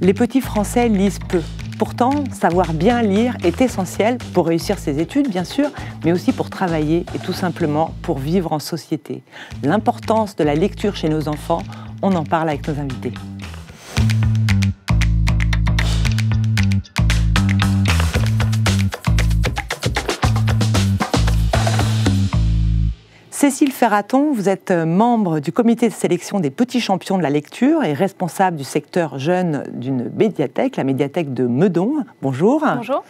Les petits Français lisent peu. Pourtant, savoir bien lire est essentiel pour réussir ses études, bien sûr, mais aussi pour travailler et tout simplement pour vivre en société. L'importance de la lecture chez nos enfants, on en parle avec nos invités. Cécile Ferraton, vous êtes membre du comité de sélection des petits champions de la lecture et responsable du secteur jeune d'une médiathèque, la médiathèque de Meudon. Bonjour. Bonjour.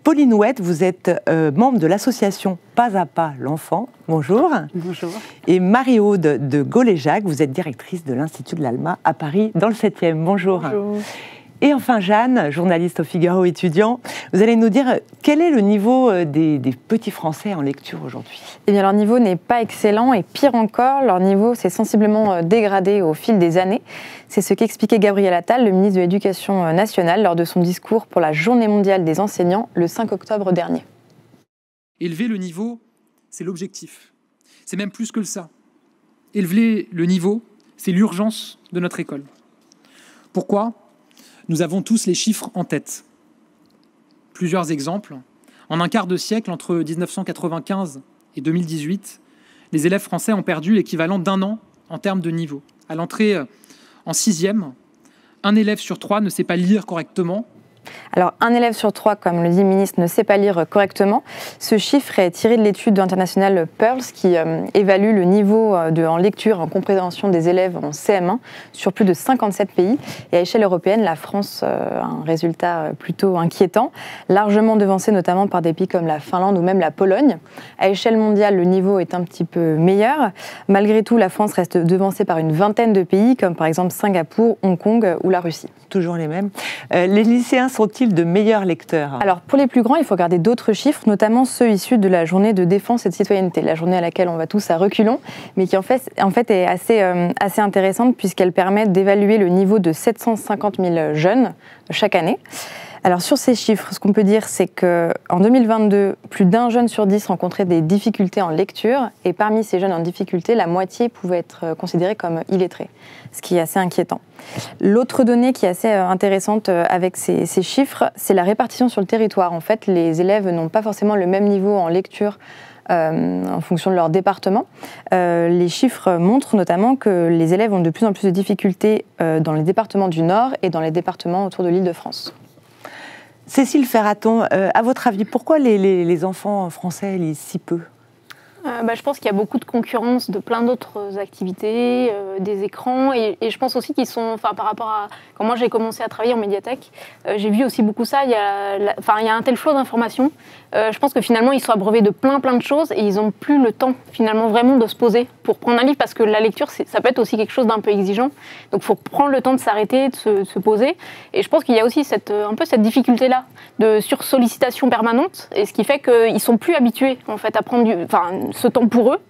Pauline Ouette, vous êtes membre de l'association Pas à Pas l'Enfant. Bonjour. Bonjour. Et Marie-Aude de Gauléjac, vous êtes directrice de l'Institut de l'Alma à Paris, dans le 7e. Bonjour. Bonjour. Et enfin Jeanne, journaliste au Figaro étudiant, vous allez nous dire quel est le niveau des petits Français en lecture aujourd'hui ? Eh bien, leur niveau n'est pas excellent et pire encore, leur niveau s'est sensiblement dégradé au fil des années. C'est ce qu'expliquait Gabriel Attal, le ministre de l'Éducation nationale, lors de son discours pour la Journée mondiale des enseignants le 5 octobre dernier. Élever le niveau, c'est l'objectif. C'est même plus que ça. Élever le niveau, c'est l'urgence de notre école. Pourquoi ? Nous avons tous les chiffres en tête. Plusieurs exemples. En un quart de siècle, entre 1995 et 2018, les élèves français ont perdu l'équivalent d'un an en termes de niveau. À l'entrée en 6e, un élève sur 3 ne sait pas lire correctement. Alors, un élève sur 3, comme le dit le ministre, ne sait pas lire correctement. Ce chiffre est tiré de l'étude internationale Pearls qui évalue le niveau en lecture et en compréhension des élèves en CM1 sur plus de 57 pays. Et à échelle européenne, la France a un résultat plutôt inquiétant, largement devancé notamment par des pays comme la Finlande ou même la Pologne. À échelle mondiale, le niveau est un petit peu meilleur. Malgré tout, la France reste devancée par une vingtaine de pays, comme par exemple Singapour, Hong Kong ou la Russie. Toujours les mêmes. Les lycéens sont-ils de meilleurs lecteurs ? Alors, pour les plus grands, il faut regarder d'autres chiffres, notamment ceux issus de la journée de défense et de citoyenneté, la journée à laquelle on va tous à reculons, mais qui en fait est assez intéressante puisqu'elle permet d'évaluer le niveau de 750 000 jeunes chaque année. Alors sur ces chiffres, ce qu'on peut dire, c'est qu'en 2022, plus d'un jeune sur 10 rencontrait des difficultés en lecture, et parmi ces jeunes en difficulté, la moitié pouvait être considérée comme illettrés, ce qui est assez inquiétant. L'autre donnée qui est assez intéressante avec ces chiffres, c'est la répartition sur le territoire. En fait, les élèves n'ont pas forcément le même niveau en lecture en fonction de leur département. Les chiffres montrent notamment que les élèves ont de plus en plus de difficultés dans les départements du Nord et dans les départements autour de l'Île-de-France. Cécile Ferraton, à votre avis, pourquoi les enfants français lisent si peu ? Je pense qu'il y a beaucoup de concurrence de plein d'autres activités, des écrans, et je pense aussi qu'ils sont, par rapport à quand moi j'ai commencé à travailler en médiathèque, j'ai vu aussi beaucoup ça. Il y a un tel flot d'informations. Je pense que finalement ils sont abreuvés de plein de choses et ils n'ont plus le temps finalement vraiment de se poser pour prendre un livre, parce que la lecture ça peut être aussi quelque chose d'un peu exigeant. Donc il faut prendre le temps de s'arrêter, de se poser. Et je pense qu'il y a aussi un peu cette difficulté-là de sursollicitation permanente, et ce qui fait qu'ils sont plus habitués en fait à prendre ce temps pour eux,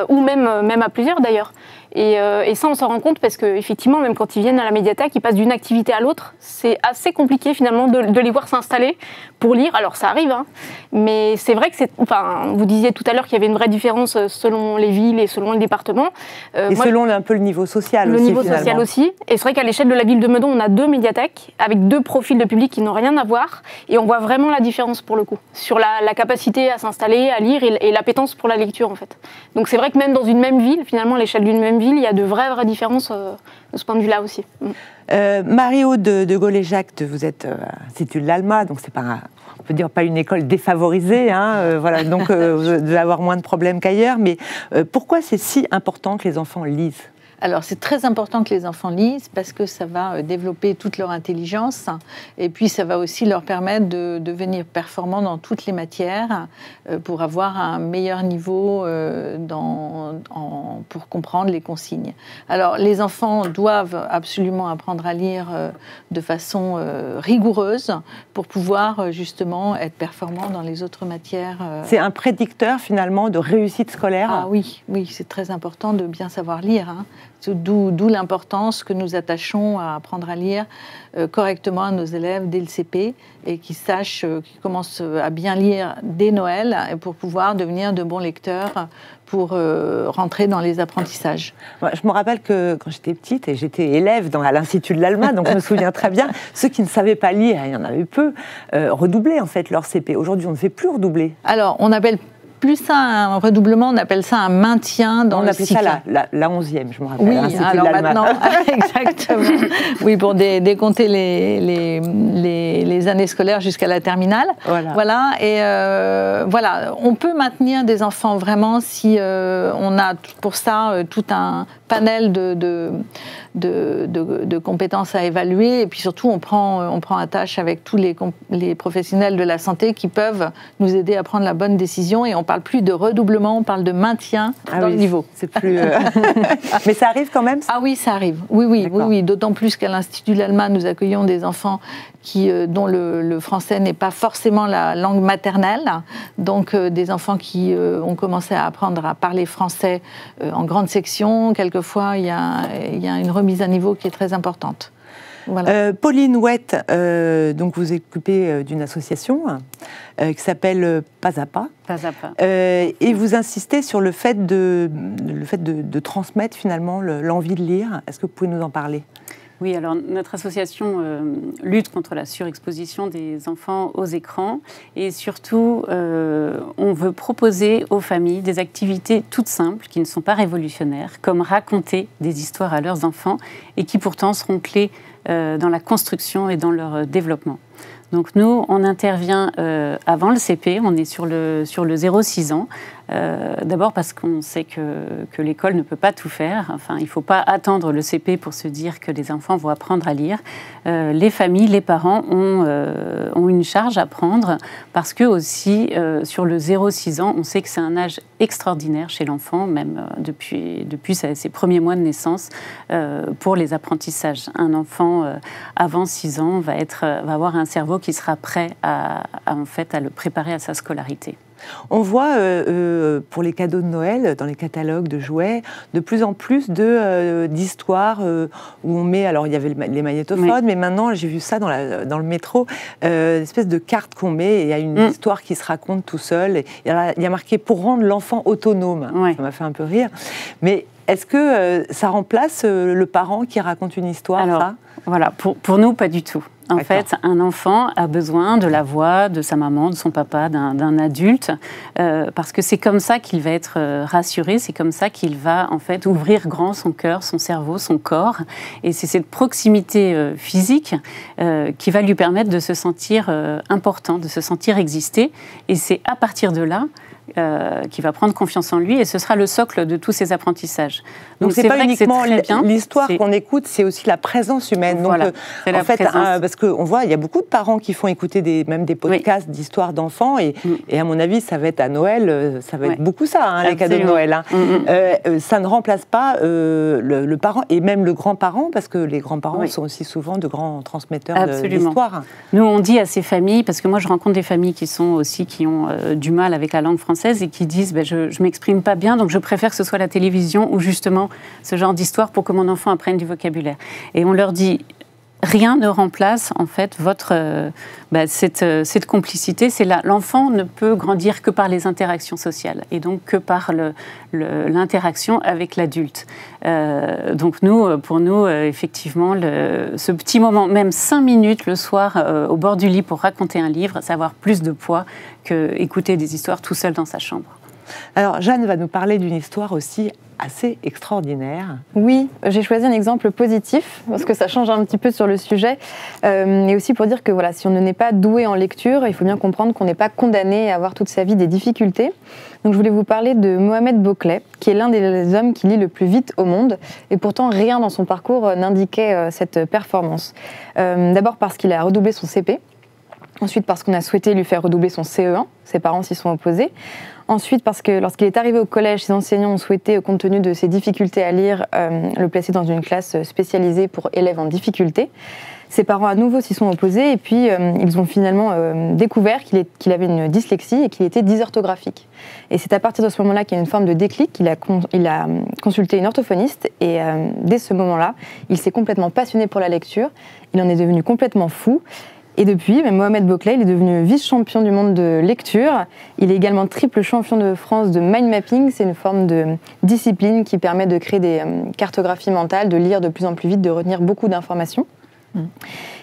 ou même à plusieurs d'ailleurs. Et ça, on s'en rend compte parce qu'effectivement, même quand ils viennent à la médiathèque, ils passent d'une activité à l'autre. C'est assez compliqué finalement de les voir s'installer pour lire. Alors ça arrive, hein, mais c'est vrai que vous disiez tout à l'heure qu'il y avait une vraie différence selon les villes et selon les départements. Et selon un peu le niveau social aussi. Le niveau social aussi. Et c'est vrai qu'à l'échelle de la ville de Meudon, on a 2 médiathèques avec 2 profils de public qui n'ont rien à voir. Et on voit vraiment la différence pour le coup, sur la capacité à s'installer, à lire et l'appétence pour la lecture en fait. Donc c'est vrai que même dans une même ville, finalement, à l'échelle d'une même ville, il y a de vraies différences de ce point de vue-là aussi. Marie-Aude de Gauléjac, vous êtes à l'Institut de l'Alma, donc c'est pas, on peut dire, pas une école défavorisée, voilà, donc vous devez avoir moins de problèmes qu'ailleurs, mais pourquoi c'est si important que les enfants lisent ? Alors, c'est très important que les enfants lisent parce que ça va développer toute leur intelligence et puis ça va aussi leur permettre de devenir performants dans toutes les matières pour avoir un meilleur niveau pour comprendre les consignes. Alors, les enfants doivent absolument apprendre à lire de façon rigoureuse pour pouvoir justement être performants dans les autres matières. C'est un prédicteur finalement de réussite scolaire ? Ah oui, c'est très important de bien savoir lire. D'où l'importance que nous attachons à apprendre à lire correctement à nos élèves dès le CP et qu'ils sachent, qu'ils commencent à bien lire dès Noël pour pouvoir devenir de bons lecteurs pour rentrer dans les apprentissages. Je me rappelle que quand j'étais petite, et j'étais élève à l'Institut de l'Alma, donc je me souviens très bien, ceux qui ne savaient pas lire, il y en avait peu, redoublaient en fait leur CP. Aujourd'hui, on ne fait plus redoubler. Alors, on appelle plus ça un redoublement, on appelle ça un maintien dans le cycle. On appelle ça la 11e, je me rappelle. Oui, alors maintenant, exactement. Oui, pour décompter les années scolaires jusqu'à la terminale. Voilà. Et voilà, on peut maintenir des enfants vraiment si on a pour ça tout un panel de compétences à évaluer. Et puis surtout, on prend attache avec tous les professionnels de la santé qui peuvent nous aider à prendre la bonne décision. Et on parle plus de redoublement, on parle de maintien dans le niveau. C'est plus. Mais ça arrive quand même. Ah oui, ça arrive. Oui. D'autant plus qu'à l'Institut de l'Alma, nous accueillons des enfants dont le français n'est pas forcément la langue maternelle. Donc des enfants qui ont commencé à apprendre à parler français en grande section. Quelquefois, il y a une remise à niveau qui est très importante. Voilà. Pauline Ouette, donc vous occupez d'une association qui s'appelle Pas à Pas. Et vous insistez sur le fait de transmettre finalement l'envie de lire. Est-ce que vous pouvez nous en parler ? Oui, alors notre association lutte contre la surexposition des enfants aux écrans et surtout on veut proposer aux familles des activités toutes simples qui ne sont pas révolutionnaires, comme raconter des histoires à leurs enfants et qui pourtant seront clés dans la construction et dans leur développement. Donc nous, on intervient avant le CP, on est sur le 0-6 ans. D'abord parce qu'on sait que l'école ne peut pas tout faire. Enfin, il ne faut pas attendre le CP pour se dire que les enfants vont apprendre à lire. Les familles, les parents ont une charge à prendre parce que aussi, sur le 0-6 ans, on sait que c'est un âge extraordinaire chez l'enfant, même depuis ses premiers mois de naissance, pour les apprentissages. Un enfant avant 6 ans va avoir un cerveau qui sera prêt à le préparer à sa scolarité. On voit pour les cadeaux de Noël, dans les catalogues de jouets, de plus en plus d'histoires où on met, alors il y avait les magnétophones, mais maintenant j'ai vu ça dans le métro, une espèce de carte qu'on met et il y a une histoire qui se raconte tout seul. Il y a marqué « pour rendre l'enfant autonome ». Ça m'a fait un peu rire. Mais est-ce que ça remplace le parent qui raconte une histoire? Alors, voilà, pour nous, pas du tout. En fait, un enfant a besoin de la voix de sa maman, de son papa, d'un adulte, parce que c'est comme ça qu'il va être rassuré, c'est comme ça qu'il va en fait ouvrir grand son cœur, son cerveau, son corps. Et c'est cette proximité physique qui va lui permettre de se sentir important, de se sentir exister. Et c'est à partir de là qui va prendre confiance en lui et ce sera le socle de tous ses apprentissages. Donc c'est pas uniquement l'histoire qu'on écoute, c'est aussi la présence humaine. Voilà, donc en fait, parce qu'on voit, il y a beaucoup de parents qui font écouter même des podcasts d'histoires d'enfants et à mon avis, ça va être à Noël, ça va être beaucoup ça, les cadeaux de Noël. Ça ne remplace pas le parent et même le grand-parent, parce que les grands-parents sont aussi souvent de grands transmetteurs d'histoire. Nous, on dit à ces familles, parce que moi je rencontre des familles qui ont du mal avec la langue française et qui disent je ne m'exprime pas bien, donc je préfère que ce soit la télévision ou justement ce genre d'histoire pour que mon enfant apprenne du vocabulaire. Et on leur dit, rien ne remplace en fait cette complicité. C'est là, l'enfant ne peut grandir que par les interactions sociales et donc que par l'interaction avec l'adulte. Donc pour nous, effectivement, ce petit moment, même 5 minutes le soir au bord du lit pour raconter un livre, ça va avoir plus de poids que écouter des histoires tout seul dans sa chambre. Alors Jeanne va nous parler d'une histoire aussi assez extraordinaire. Oui, j'ai choisi un exemple positif parce que ça change un petit peu sur le sujet et aussi pour dire que voilà, si on n'est pas doué en lecture, il faut bien comprendre qu'on n'est pas condamné à avoir toute sa vie des difficultés. Donc je voulais vous parler de Mohamed Bouclet, qui est l'un des hommes qui lit le plus vite au monde et pourtant rien dans son parcours n'indiquait cette performance. D'abord parce qu'il a redoublé son CP. Ensuite, parce qu'on a souhaité lui faire redoubler son CE1, ses parents s'y sont opposés. Ensuite, parce que lorsqu'il est arrivé au collège, ses enseignants ont souhaité, compte tenu de ses difficultés à lire, le placer dans une classe spécialisée pour élèves en difficulté. Ses parents à nouveau s'y sont opposés et puis ils ont finalement découvert qu'il avait une dyslexie et qu'il était dysorthographique. Et c'est à partir de ce moment-là qu'il y a une forme de déclic, il a consulté une orthophoniste et dès ce moment-là, il s'est complètement passionné pour la lecture, il en est devenu complètement fou. Et depuis, Mohamed Bouclé, il est devenu vice-champion du monde de lecture. Il est également triple champion de France de mind mapping. C'est une forme de discipline qui permet de créer des cartographies mentales, de lire de plus en plus vite, de retenir beaucoup d'informations.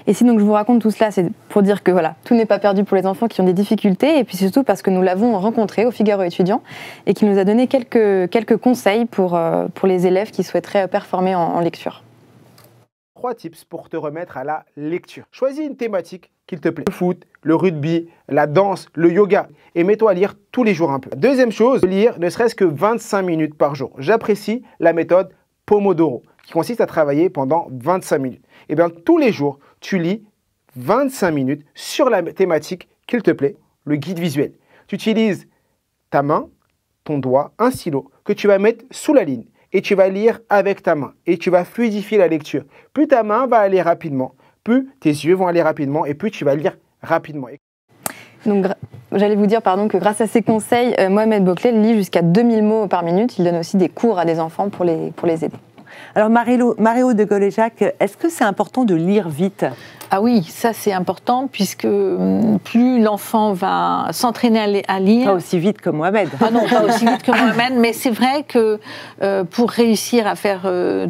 Et si donc je vous raconte tout cela, c'est pour dire que voilà, tout n'est pas perdu pour les enfants qui ont des difficultés, et puis surtout parce que nous l'avons rencontré au Figaro étudiant et qu'il nous a donné quelques conseils pour les élèves qui souhaiteraient performer en lecture. 3 tips pour te remettre à la lecture. Choisis une thématique qu'il te plaît. Le foot, le rugby, la danse, le yoga. Et mets-toi à lire tous les jours un peu. Deuxième chose, lire ne serait-ce que 25 minutes par jour. J'apprécie la méthode Pomodoro, qui consiste à travailler pendant 25 minutes. Et bien, tous les jours, tu lis 25 minutes sur la thématique qu'il te plaît, le guide visuel. Tu utilises ta main, ton doigt, un stylo que tu vas mettre sous la ligne. Et tu vas lire avec ta main et tu vas fluidifier la lecture. Plus ta main va aller rapidement, plus tes yeux vont aller rapidement et plus tu vas lire rapidement. Donc, j'allais vous dire que grâce à ces conseils, Mohamed Bouclé lit jusqu'à 2000 mots par minute. Il donne aussi des cours à des enfants pour les aider. Alors Marie-Aude de Goléjac, est-ce que c'est important de lire vite ? Ah oui, ça c'est important puisque plus l'enfant va s'entraîner à lire... Pas aussi vite que Mohamed. Ah non, pas aussi vite que Mohamed, mais c'est vrai que pour réussir à faire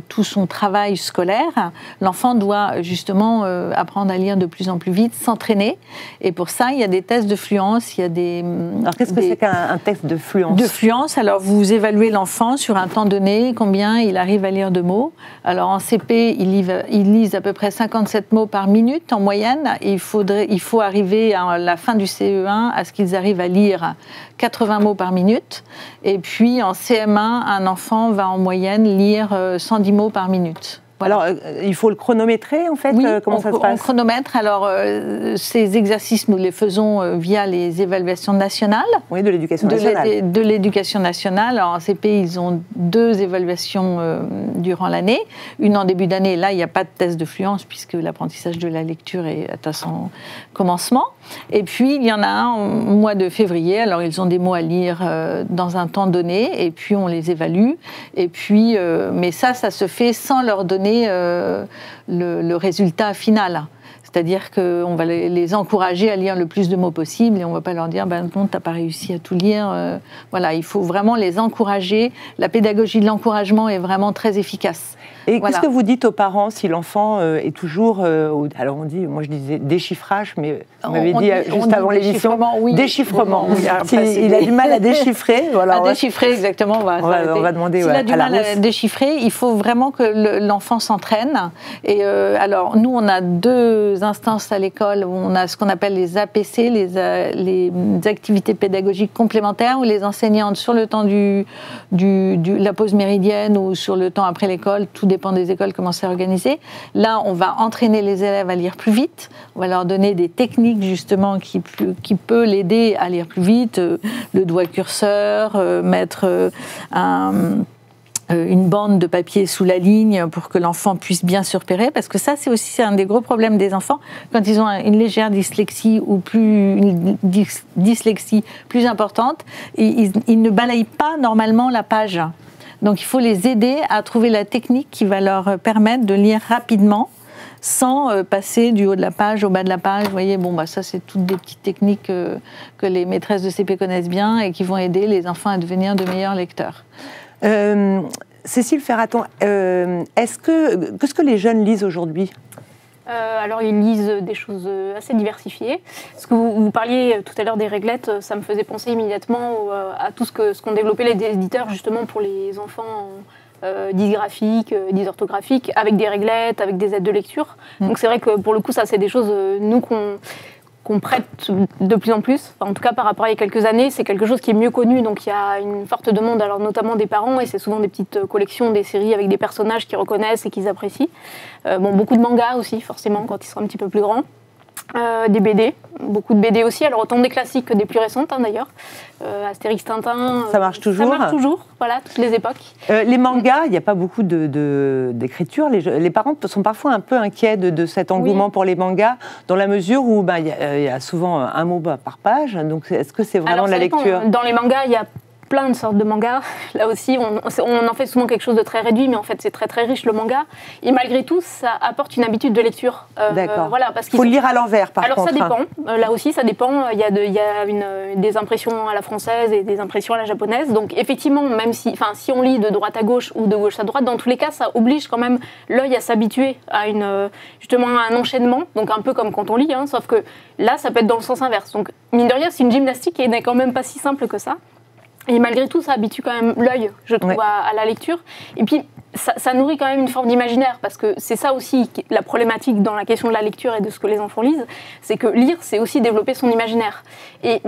tout son travail scolaire, l'enfant doit justement apprendre à lire de plus en plus vite, s'entraîner. Et pour ça, il y a des tests de fluence, il y a des... Alors qu'est-ce que c'est qu'un test de fluence ? De fluence, alors vous évaluez l'enfant sur un temps donné, combien il arrive à lire de mots. Alors en CP, il lise à peu près 57 mots par minute en moyenne. Et il faut arriver à la fin du CE1 à ce qu'ils arrivent à lire 80 mots par minute. Et puis en CM1, un enfant va en moyenne lire 110 mots par minute. Voilà. Alors, il faut le chronométrer, en fait. Oui, comment ça se passe ? On chronomètre. Alors, ces exercices, nous les faisons via les évaluations nationales. Oui, de l'éducation nationale. De l'éducation nationale. Alors, en CP, ils ont 2 évaluations durant l'année. Une en début d'année. Là, il n'y a pas de test de fluence puisque l'apprentissage de la lecture est à son commencement. Et puis, il y en a un au mois de février. Alors, ils ont des mots à lire dans un temps donné. Et puis, on les évalue. Et puis, mais ça se fait sans leur donner le résultat final. C'est-à-dire qu'on va les encourager à lire le plus de mots possible et on ne va pas leur dire non, tu n'as pas réussi à tout lire. Voilà, il faut vraiment les encourager. La pédagogie de l'encouragement est vraiment très efficace. Et voilà. Qu'est-ce que vous dites aux parents si l'enfant est toujours... alors on dit, moi je disais déchiffrage, mais vous m'avez dit juste avant l'émission, déchiffrement. Oui, il a du mal à déchiffrer. Voilà, à déchiffrer, exactement. On va demander S'il a du mal à déchiffrer, il faut vraiment que l'enfant s'entraîne. Et alors, nous, on a 2 instances à l'école où on a ce qu'on appelle les APC, les activités pédagogiques complémentaires, où les enseignantes, sur le temps de la pause méridienne ou sur le temps après l'école, tout dépend des écoles, comment c'est organisé. Là, on va entraîner les élèves à lire plus vite. On va leur donner des techniques, justement, qui peut l'aider à lire plus vite. Le doigt curseur, mettre une bande de papier sous la ligne pour que l'enfant puisse bien se repérer, parce que ça, c'est aussi un des gros problèmes des enfants. Quand ils ont une légère dyslexie ou une dyslexie plus importante, ils ne balayent pas normalement la page. Donc il faut les aider à trouver la technique qui va leur permettre de lire rapidement sans passer du haut de la page au bas de la page. Vous voyez, ça c'est toutes des petites techniques que les maîtresses de CP connaissent bien et qui vont aider les enfants à devenir de meilleurs lecteurs. Cécile Ferraton, qu'est-ce que les jeunes lisent aujourd'hui ? Alors, ils lisent des choses assez diversifiées. Ce que vous parliez tout à l'heure des réglettes, ça me faisait penser immédiatement à tout ce qu'ont développé les éditeurs justement pour les enfants dysgraphiques, dysorthographiques, avec des réglettes, avec des aides de lecture. Donc c'est vrai que pour le coup, ça c'est des choses, nous, qu'on prête de plus en plus. Enfin, en tout cas, par rapport à il y a quelques années, c'est quelque chose qui est mieux connu. Donc il y a une forte demande, alors notamment des parents, et c'est souvent des petites collections, des séries avec des personnages qu'ils reconnaissent et qu'ils apprécient. Beaucoup de mangas aussi, forcément, quand ils sont un petit peu plus grands. Des BD, beaucoup de BD aussi, alors autant des classiques que des plus récentes d'ailleurs. Astérix, Tintin. Ça marche toujours. Ça marche toujours, voilà, toutes les époques. Les mangas, il n'y a pas beaucoup d'écriture. Les parents sont parfois un peu inquiets de cet engouement pour les mangas, dans la mesure où il y a souvent un mot par page. Donc est-ce que c'est vraiment de la lecture? Dans les mangas, il y a plein de sortes de mangas. Là aussi, on en fait souvent quelque chose de très réduit, mais en fait, c'est très très riche le manga. Et malgré tout, ça apporte une habitude de lecture. D'accord. Voilà, il faut le lire à l'envers, par contre. Alors ça dépend. Là aussi, ça dépend. Il y a des impressions à la française et des impressions à la japonaise. Donc effectivement, même si on lit de droite à gauche ou de gauche à droite, dans tous les cas, ça oblige quand même l'œil à s'habituer à justement à un enchaînement. Donc un peu comme quand on lit, hein, sauf que là, ça peut être dans le sens inverse. Donc mine de rien, c'est une gymnastique et n'est quand même pas si simple que ça. Et malgré tout, ça habitue quand même l'œil, je trouve, à la lecture. Et puis, ça nourrit quand même une forme d'imaginaire, parce que c'est ça aussi la problématique dans la question de la lecture et de ce que les enfants lisent, c'est que lire, c'est aussi développer son imaginaire. Et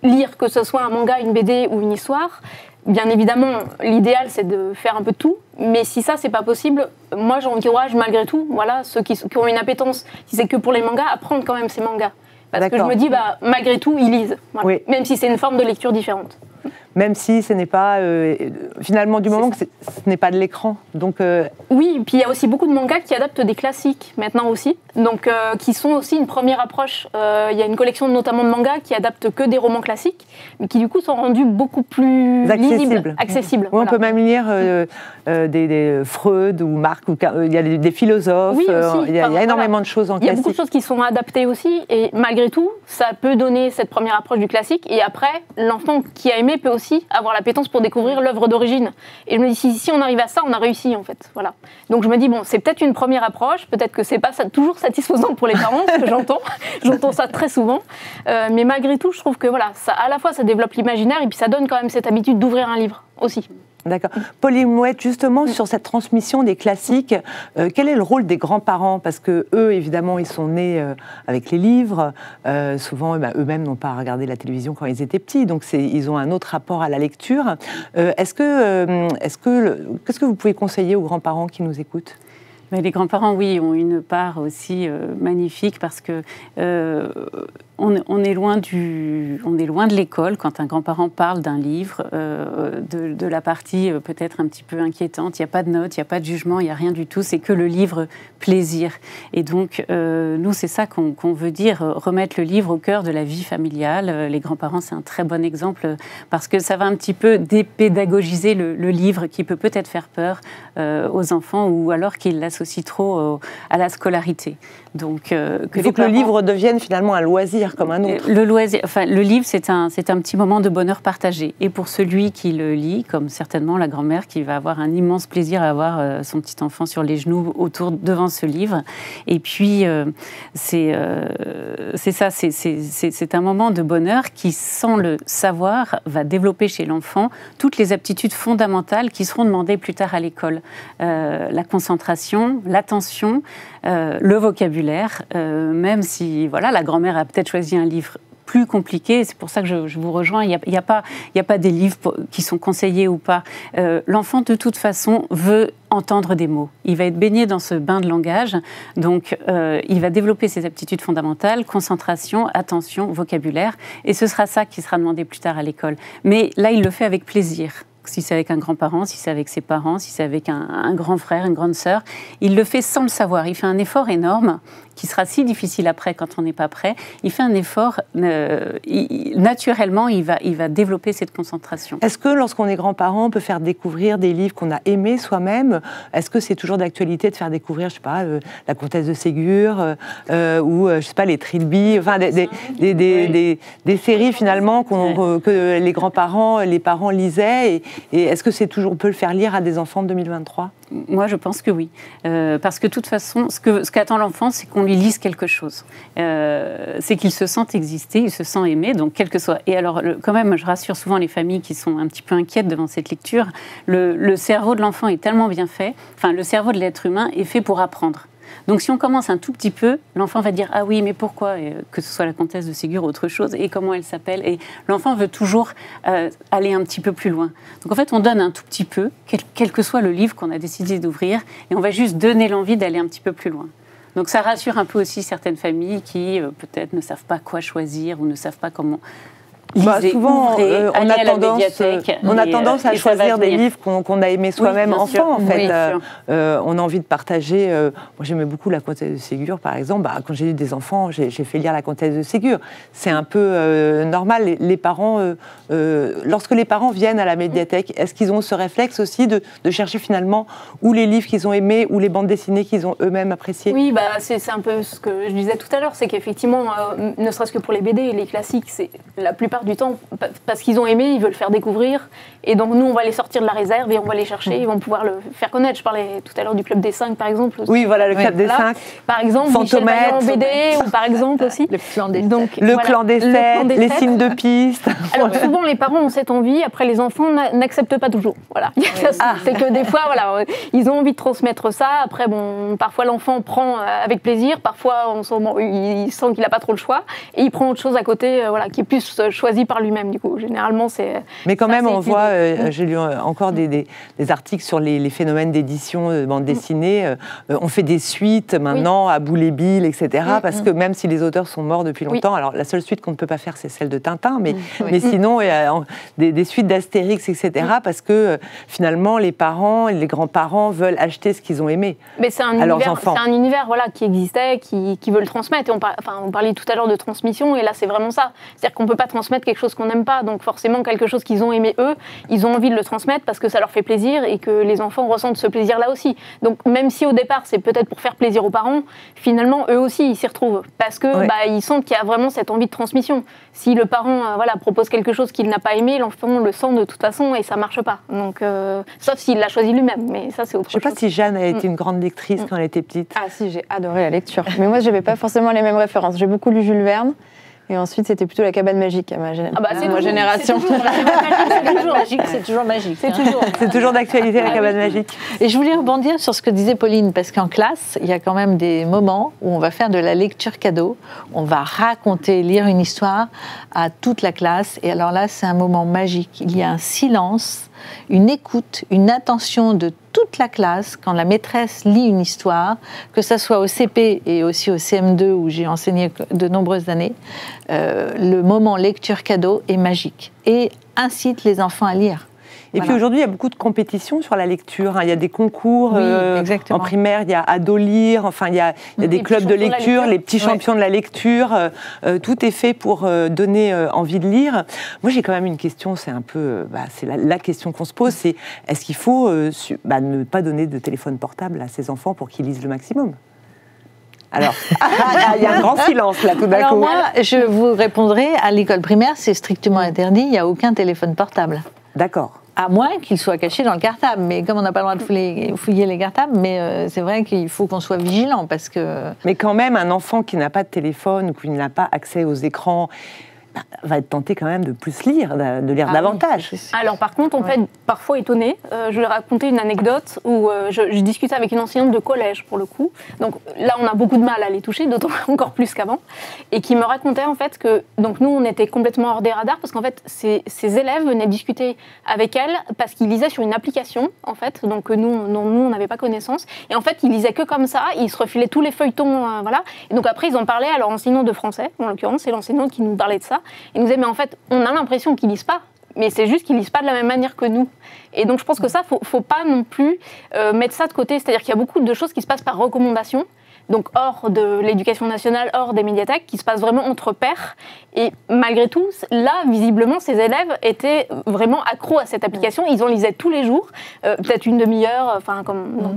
lire, que ce soit un manga, une BD ou une histoire, bien évidemment, l'idéal, c'est de faire un peu de tout. Mais si ça, c'est pas possible, moi, j'encourage malgré tout, voilà, ceux qui ont une appétence, si c'est que pour les mangas, à prendre quand même ces mangas. Parce que je me dis, malgré tout, ils lisent. Voilà. Oui. Même si c'est une forme de lecture différente. Même si ce n'est pas, finalement, du moment que ce n'est pas de l'écran. Donc, oui, puis il y a aussi beaucoup de mangas qui adaptent des classiques maintenant aussi, donc qui sont aussi une première approche. Il y a une collection notamment de mangas qui adaptent que des romans classiques, mais qui du coup sont rendus beaucoup plus lisibles, accessibles. Oui, on peut même lire des Freud ou Marx, il y a des philosophes, il y a énormément de choses en classique. Il y a beaucoup de choses qui sont adaptées aussi, et malgré tout, ça peut donner cette première approche du classique, et après, l'enfant qui a aimé peut aussi avoir l'appétence pour découvrir l'œuvre d'origine. Et je me dis, si on arrive à ça, on a réussi en fait. Voilà. Donc je me dis, bon, c'est peut-être une première approche, peut-être que c'est pas toujours satisfaisant pour les parents, ce que j'entends ça très souvent, mais malgré tout, je trouve que voilà, ça, à la fois ça développe l'imaginaire et puis ça donne quand même cette habitude d'ouvrir un livre aussi. D'accord. Pauline Mouette, justement, sur cette transmission des classiques, quel est le rôle des grands-parents? Parce qu'eux, évidemment, ils sont nés avec les livres. Souvent, eux-mêmes n'ont pas regardé la télévision quand ils étaient petits, donc ils ont un autre rapport à la lecture. Qu'est-ce que vous pouvez conseiller aux grands-parents qui nous écoutent? Les grands-parents, oui, ont une part aussi magnifique parce que on est loin de l'école quand un grand-parent parle d'un livre, de la partie peut-être un petit peu inquiétante. Il n'y a pas de notes, il n'y a pas de jugement, il n'y a rien du tout. C'est que le livre plaisir. Et donc, nous, c'est ça qu'on veut dire, remettre le livre au cœur de la vie familiale. Les grands-parents, c'est un très bon exemple parce que ça va un petit peu dépédagogiser le livre qui peut peut-être faire peur aux enfants ou alors qu'ils l'associent trop à la scolarité. Donc, il faut que le livre devienne finalement un loisir comme un autre. Le livre, c'est un petit moment de bonheur partagé. Et pour celui qui le lit, comme certainement la grand-mère qui va avoir un immense plaisir à avoir son petit enfant sur les genoux devant ce livre. Et puis, c'est ça, c'est un moment de bonheur qui, sans le savoir, va développer chez l'enfant toutes les aptitudes fondamentales qui seront demandées plus tard à l'école. La concentration, l'attention, le vocabulaire, même si la grand-mère a peut-être choisi un livre plus compliqué, c'est pour ça que je vous rejoins, il n'y a pas des livres qui sont conseillés ou pas. L'enfant, de toute façon, veut entendre des mots. Il va être baigné dans ce bain de langage, donc il va développer ses aptitudes fondamentales, concentration, attention, vocabulaire, et ce sera ça qui sera demandé plus tard à l'école. Mais là, il le fait avec plaisir. Si c'est avec un grand-parent, si c'est avec ses parents, si c'est avec un grand frère, une grande sœur, il le fait sans le savoir. Il fait un effort énorme qui sera si difficile après quand on n'est pas prêt. Il fait un effort, naturellement, il va développer cette concentration. Est-ce que lorsqu'on est grand-parent, on peut faire découvrir des livres qu'on a aimés soi-même? Est-ce que c'est toujours d'actualité de faire découvrir, je sais pas, La Comtesse de Ségur ou, je sais pas, les Trilby, enfin des séries finalement que les grands-parents, les parents lisaient et est-ce que on peut le faire lire à des enfants de 2023? Moi, je pense que oui. Parce que de toute façon, ce qu'attend l'enfant, c'est qu'on lui lise quelque chose. C'est qu'il se sente exister, il se sent aimé, donc quel que soit. Et alors, quand même, je rassure souvent les familles qui sont un petit peu inquiètes devant cette lecture, le cerveau de l'enfant est tellement bien fait, enfin, le cerveau de l'être humain est fait pour apprendre. Donc si on commence un tout petit peu, l'enfant va dire « Ah oui, mais pourquoi ?» Que ce soit la comtesse de Ségur ou autre chose, et comment elle s'appelle. Et l'enfant veut toujours aller un petit peu plus loin. Donc en fait, on donne un tout petit peu, quel que soit le livre qu'on a décidé d'ouvrir, et on va juste donner l'envie d'aller un petit peu plus loin. Donc ça rassure un peu aussi certaines familles qui peut-être ne savent pas quoi choisir ou ne savent pas comment... Souvent, on a tendance à choisir des livres qu'on a aimés soi-même enfant, en fait. On a envie de partager. Moi, j'aimais beaucoup La Comtesse de Ségur, par exemple. Quand j'ai eu des enfants, j'ai fait lire La Comtesse de Ségur. C'est un peu normal. Les parents, lorsque les parents viennent à la médiathèque, est-ce qu'ils ont ce réflexe aussi de chercher finalement où les livres qu'ils ont aimés, ou les bandes dessinées qu'ils ont eux-mêmes appréciées? Oui, c'est un peu ce que je disais tout à l'heure, c'est qu'effectivement, ne serait-ce que pour les BD et les classiques, c'est la plupart du temps, parce qu'ils ont aimé, ils veulent faire découvrir. Et donc, nous, on va les sortir de la réserve et on va les chercher. Ils vont pouvoir le faire connaître. Je parlais tout à l'heure du Club des 5, par exemple. Oui, voilà, le Club des 5. Par exemple, Michel Vaillant en BD, ou par exemple aussi. Le clan des donc, le clan des 7, les signes de piste. Alors, souvent, les parents ont cette envie. Après, les enfants n'acceptent pas toujours. Voilà. C'est que des fois, voilà, ils ont envie de transmettre ça. Après, bon, parfois, l'enfant prend avec plaisir. Parfois, il sent qu'il n'a pas trop le choix. Et il prend autre chose à côté, voilà, qui est plus choisi par lui-même, du coup. Généralement, c'est... Mais quand même, on voit, j'ai lu encore des articles sur les phénomènes d'édition de bande dessinée. On fait des suites maintenant à Boule et Bill, etc. Parce que même si les auteurs sont morts depuis longtemps, alors la seule suite qu'on ne peut pas faire, c'est celle de Tintin, mais sinon, il y a des suites d'Astérix, etc. Parce que finalement, les parents et les grands-parents veulent acheter ce qu'ils ont aimé à leurs enfants. C'est un univers voilà, qui existait, qui veut le transmettre. Et on parlait tout à l'heure de transmission, et là, c'est vraiment ça. C'est-à-dire qu'on ne peut pas transmettre quelque chose qu'on n'aime pas. Donc forcément, quelque chose qu'ils ont aimé eux, ils ont envie de le transmettre parce que ça leur fait plaisir et que les enfants ressentent ce plaisir-là aussi. Donc même si au départ, c'est peut-être pour faire plaisir aux parents, finalement, eux aussi, ils s'y retrouvent. Parce que ils sentent qu'il y a vraiment cette envie de transmission. Si le parent propose quelque chose qu'il n'a pas aimé, l'enfant le sent de toute façon et ça ne marche pas. Donc, sauf s'il l'a choisi lui-même, mais ça, c'est autre chose. Je ne sais pas si Jeanne a été une grande lectrice quand elle était petite. Ah si, j'ai adoré la lecture. Mais moi, je n'avais pas forcément les mêmes références. J'ai beaucoup lu Jules Verne. Et ensuite, c'était plutôt La Cabane Magique à ma génération. C'est toujours magique. C'est toujours d'actualité, La Cabane Magique. Et je voulais rebondir sur ce que disait Pauline, parce qu'en classe, il y a quand même des moments où on va faire de la lecture cadeau. On va raconter, lire une histoire à toute la classe. Et alors là, c'est un moment magique. Il y a un silence, une écoute, une attention de toute la classe quand la maîtresse lit une histoire, que ce soit au CP et aussi au CM2 où j'ai enseigné de nombreuses années. Le moment lecture cadeau est magique et incite les enfants à lire. Et puis aujourd'hui, il y a beaucoup de compétitions sur la lecture. Il y a des concours en primaire, il y a Ado Lire, enfin, il y a des clubs de lecture, les petits champions de la lecture. Tout est fait pour donner envie de lire. Moi, j'ai quand même une question, c'est un peu c'est la question qu'on se pose, c'est est-ce qu'il faut ne pas donner de téléphone portable à ses enfants pour qu'ils lisent le maximum ? Alors, il y a un grand silence là tout d'un coup. Alors moi, je vous répondrai, à l'école primaire, c'est strictement interdit, il n'y a aucun téléphone portable. D'accord. À moins qu'il soit caché dans le cartable. Mais comme on n'a pas le droit de fouiller les cartables, mais c'est vrai qu'il faut qu'on soit vigilant parce que... Mais quand même, un enfant qui n'a pas de téléphone ou qui n'a pas accès aux écrans va être tenté quand même de plus lire, de lire davantage. Oui. Alors par contre, on peut être parfois étonné. Je vais raconter une anecdote où je discutais avec une enseignante de collège pour le coup. Donc là, on a beaucoup de mal à les toucher, d'autant encore plus qu'avant. Et qui me racontait en fait que donc nous, on était complètement hors des radars parce qu'en fait, ces élèves venaient discuter avec elle parce qu'ils lisaient sur une application en fait, donc nous, on n'avait pas connaissance. Et en fait, ils lisaient que comme ça. Ils se refilaient tous les feuilletons, voilà. Et donc après, ils en parlaient à leur enseignant de français. En l'occurrence, c'est l'enseignante qui nous parlait de ça. Ils nous disaient, mais en fait, on a l'impression qu'ils lisent pas, mais c'est juste qu'ils lisent pas de la même manière que nous. Et donc, je pense que ça, faut pas non plus mettre ça de côté. C'est-à-dire qu'il y a beaucoup de choses qui se passent par recommandation, donc hors de l'éducation nationale, hors des médiathèques, qui se passent vraiment entre pairs. Et malgré tout, là, visiblement, ces élèves étaient vraiment accros à cette application. Ils en lisaient tous les jours, peut-être une demi-heure, enfin, comme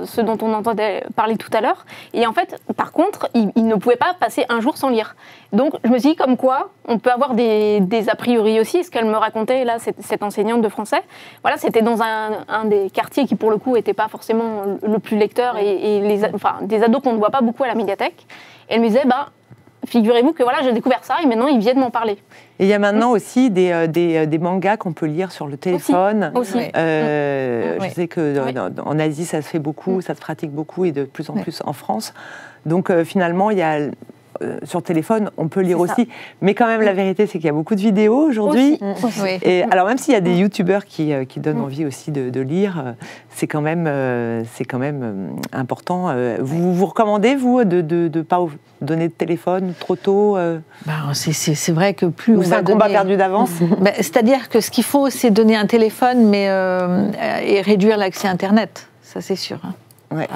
ce dont on entendait parler tout à l'heure. Et en fait, par contre, ils ne pouvaient pas passer un jour sans lire. Donc, je me suis dit, comme quoi, on peut avoir des a priori aussi. Ce qu'elle me racontait, là, cette enseignante de français, voilà, c'était dans un des quartiers qui, pour le coup, n'était pas forcément le plus lecteur et des ados qu'on ne voit pas beaucoup à la médiathèque. Et elle me disait, figurez-vous que voilà, j'ai découvert ça et maintenant ils viennent m'en parler. Et il y a maintenant aussi des mangas qu'on peut lire sur le téléphone. Aussi. Je sais qu'en Asie, ça se fait beaucoup, ça se pratique beaucoup et de plus en plus en France. Donc finalement, il y a sur téléphone, on peut lire C'est ça. aussi. Mais quand même, la vérité, c'est qu'il y a beaucoup de vidéos aujourd'hui. Oui. Et alors, même s'il y a des youtubeurs qui donnent envie aussi de lire, c'est quand même important. Vous recommandez, vous, de ne pas donner de téléphone trop tôt C'est vrai que plus ou on c'est va un combat donner- perdu d'avance? C'est-à-dire que ce qu'il faut, c'est donner un téléphone, mais et réduire l'accès Internet. Ça, c'est sûr. Hein. Ouais.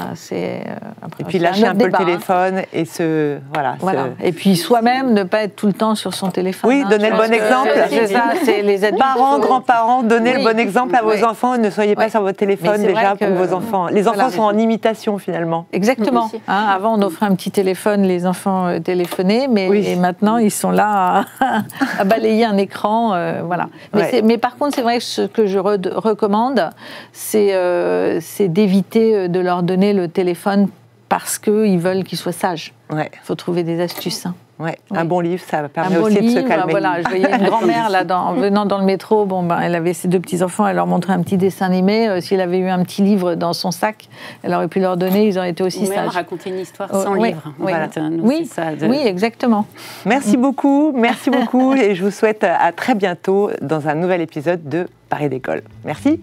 Après, Et puis c'est un lâcher autre un peu débat, le téléphone et se... Voilà. Voilà. Et puis soi-même, ne pas être tout le temps sur son téléphone. Oui, donner Je le pense bon que exemple. C'est ça, c'est les adultes. Parents, grands-parents, donnez Oui. le bon exemple à vos Ouais. enfants. Ne soyez pas Ouais. sur votre Mais téléphone c'est déjà vrai pour que- vos enfants. Les enfants Voilà. sont en imitation finalement. Exactement. Aussi. Hein, avant, on offrait un petit téléphone, les enfants téléphonaient, mais Oui. et maintenant, ils sont là à balayer un écran. Voilà. Ouais. Mais par contre, c'est vrai que ce que je recommande, c'est d'éviter de leur donner le téléphone parce qu'ils veulent qu'ils soient sages. Ouais, Il faut trouver des astuces. Hein. ouais. Oui. Un bon livre, ça permet Un bon aussi de se livre, calmer. voilà, je voyais une grand-mère là, en venant dans le métro, elle avait ses 2 petits-enfants, elle leur montrait un petit dessin animé. S'il avait eu un petit livre dans son sac, elle aurait pu leur donner, ils auraient été aussi Ou même sages. raconter une histoire Oh, sans oui, livre. oui. Voilà, nous, Oui, c'est ça, oui, exactement. Merci beaucoup et je vous souhaite à très bientôt dans un nouvel épisode de Paris d'école. Merci.